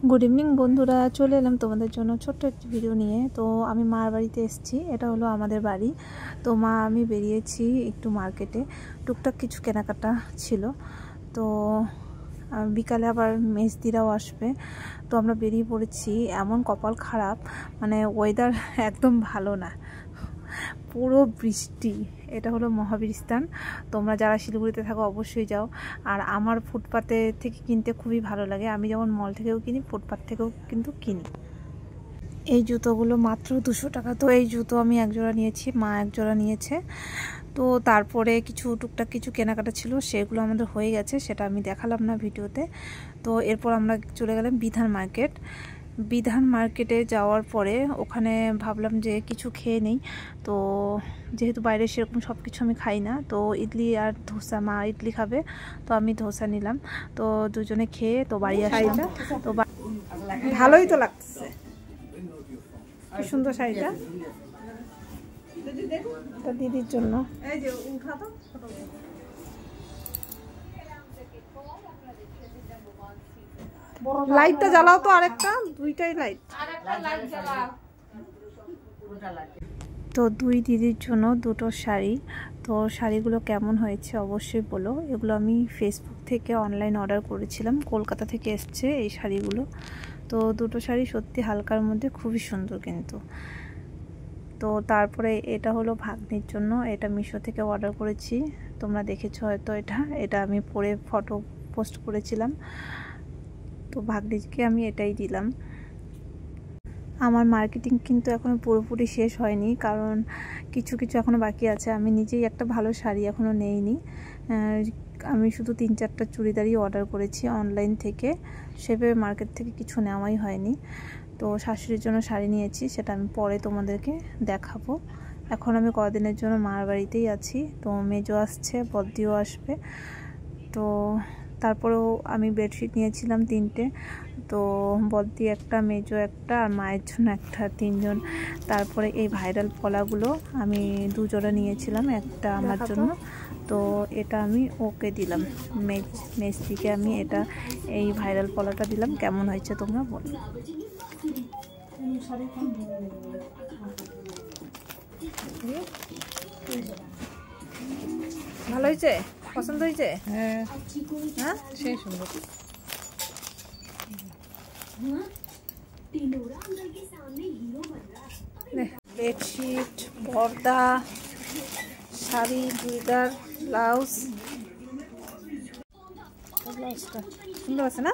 Good evening বন্ধুরা, চলে এলাম তোমাদের জন্য ছোট্ট একটি ভিডিও নিয়ে। তো আমি মার বাড়িতে এসেছি, এটা হলো আমাদের বাড়ি। তো মা আমি বেরিয়েছি একটু মার্কেটে, টুকটাক কিছু কেনাকাটা ছিল। তো বিকালে আবার মেজদিরাও আসবে, তো আমরা বেরিয়ে পড়েছি। এমন কপাল খারাপ, মানে ওয়েদার একদম ভালো না, পুরো বৃষ্টি। এটা হলো মহাবীর স্থান, তোমরা যারা শিলিগুড়িতে থাকো অবশ্যই যাও। আর আমার ফুটপাতে থেকে কিনতে খুবই ভালো লাগে, আমি যেমন মল থেকেও কিনি, ফুটপাত থেকেও কিন্তু কিনি। এই জুতোগুলো মাত্র 200 টাকা। তো এই জুতো আমি একজোড়া নিয়েছি, মা একজোড়া নিয়েছে। তো তারপরে কিছু টুকটাক কিছু কেনাকাটা ছিল, সেগুলো আমাদের হয়ে গেছে, সেটা আমি দেখালাম না ভিডিওতে। তো এরপর আমরা চলে গেলাম বিধান মার্কেট। বিধান মার্কেটে যাওয়ার পরে ওখানে ভাবলাম যে কিছু খেয়ে নেই। তো যেহেতু বাইরে সেরকম সব কিছু আমি খাই না, তো ইডলি আর ধোসা, মা ইডলি খাবে তো আমি ধোসা নিলাম। তো দুজনে খেয়ে তো বাড়ি আসলাম। তো ভালোই তো লাগছে, কি সুন্দর শাড়িটা, দিদির জন্য। লাইটটা জ্বালাও তো, আরেকটা, দুইটাই লাইট। তো দুই দিদির জন্য দুটো শাড়ি। তো শাড়িগুলো কেমন হয়েছে অবশ্যই বলো। এগুলো আমি ফেসবুক থেকে অনলাইন অর্ডার করেছিলাম, কলকাতা থেকে এসছে এই শাড়িগুলো। তো দুটো শাড়ি সত্যি হালকার মধ্যে খুবই সুন্দর কিন্তু। তো তারপরে এটা হলো ভাগ্নির জন্য, এটা মিশো থেকে অর্ডার করেছি, তোমরা দেখেছো হয়তো। এটা আমি পরে ফটো পোস্ট করেছিলাম, তো ভাগ্নিকে আমি এটাই দিলাম। আমার মার্কেটিং কিন্তু এখনো পুরোপুরি শেষ হয়নি, কারণ কিছু কিছু এখনো বাকি আছে। আমি নিজেই একটা ভালো শাড়ি এখনো নেইনি, আমি শুধু 3-4টা চুড়িদারই অর্ডার করেছি অনলাইন থেকে, সেভাবে মার্কেট থেকে কিছু নেওয়াই হয়নি। তো শাশুড়ির জন্য শাড়ি নিয়েছি, সেটা আমি পরে তোমাদেরকে দেখাবো। এখন আমি কদিনের জন্য মার বাড়িতেই আছি। তো মেজো আসছে, বদ্দিও আসবে। তো তারপরেও আমি বেডশিট নিয়েছিলাম 3টে, তো বদ্দি একটা, মেজো একটা, আর মায়ের জন্য একটা, 3জন। তারপরে এই ভাইরাল পলাগুলো আমি 2 জোড়া নিয়েছিলাম, একটা আমার জন্য। তো এটা আমি ওকে দিলাম, মেজদিকে আমি এটা এই ভাইরাল পলাটা দিলাম। কেমন হয়েছে তোমরা বলো। ভালো হয়েছে, পছন্দ হয়েছে? হ্যাঁ, সেই সুন্দর। বেডশিট, পর্দা, শাড়ি, চুড়িদার, ব্লাউজ। ব্লাউজটা সুন্দর আছে না?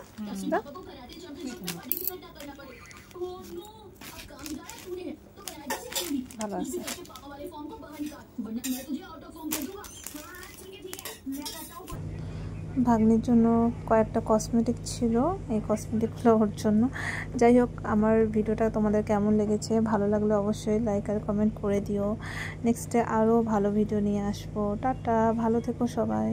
ভালো আছে। ভাগ্নির জন্য কয়েকটা কসমেটিক ছিল, এই কসমেটিকগুলো ওর জন্য। যাই হোক, আমার ভিডিওটা তোমাদের কেমন লেগেছে, ভালো লাগলে অবশ্যই লাইক আর কমেন্ট করে দিও। নেক্সটে আরও ভালো ভিডিও নিয়ে আসবো। টাটা, ভালো থেকো সবাই।